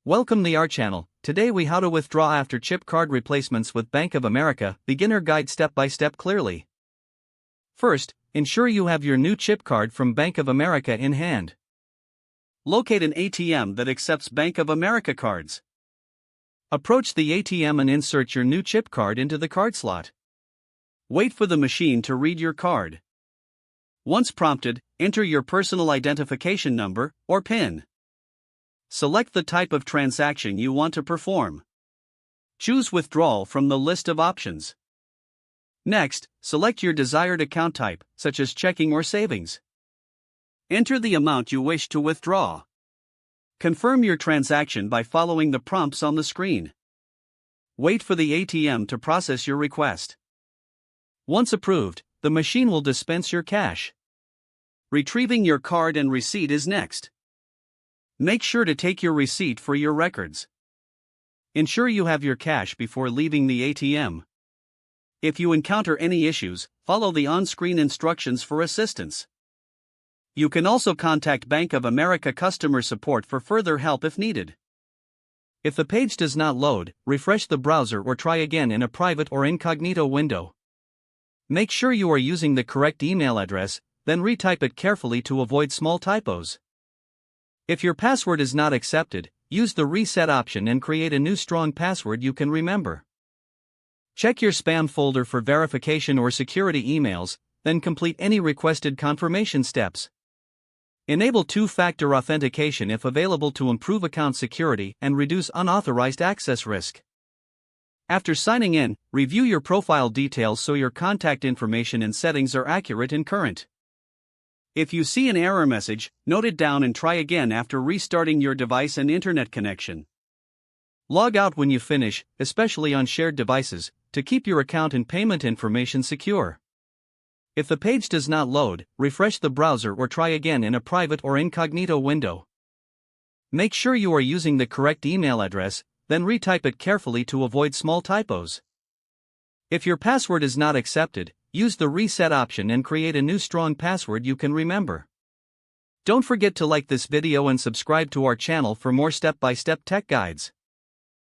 Welcome to our channel. Today we how to withdraw after chip card replacements with Bank of America, beginner guide step by step clearly. First, ensure you have your new chip card from Bank of America in hand. Locate an ATM that accepts Bank of America cards. Approach the ATM and insert your new chip card into the card slot. Wait for the machine to read your card. Once prompted, enter your personal identification number, or PIN. Select the type of transaction you want to perform. Choose withdrawal from the list of options. Next, select your desired account type, such as checking or savings. Enter the amount you wish to withdraw. Confirm your transaction by following the prompts on the screen. Wait for the ATM to process your request. Once approved, the machine will dispense your cash. Retrieving your card and receipt is next. Make sure to take your receipt for your records. Ensure you have your cash before leaving the ATM. If you encounter any issues, follow the on-screen instructions for assistance. You can also contact Bank of America customer support for further help if needed. If the page does not load, refresh the browser or try again in a private or incognito window. Make sure you are using the correct email address, then retype it carefully to avoid small typos. If your password is not accepted, use the reset option and create a new strong password you can remember. Check your spam folder for verification or security emails, then complete any requested confirmation steps. Enable two-factor authentication if available to improve account security and reduce unauthorized access risk. After signing in, review your profile details so your contact information and settings are accurate and current. If you see an error message, note it down and try again after restarting your device and internet connection. Log out when you finish, especially on shared devices, to keep your account and payment information secure. If the page does not load, refresh the browser or try again in a private or incognito window. Make sure you are using the correct email address, then retype it carefully to avoid small typos. If your password is not accepted, use the reset option and create a new strong password you can remember. Don't forget to like this video and subscribe to our channel for more step-by-step tech guides.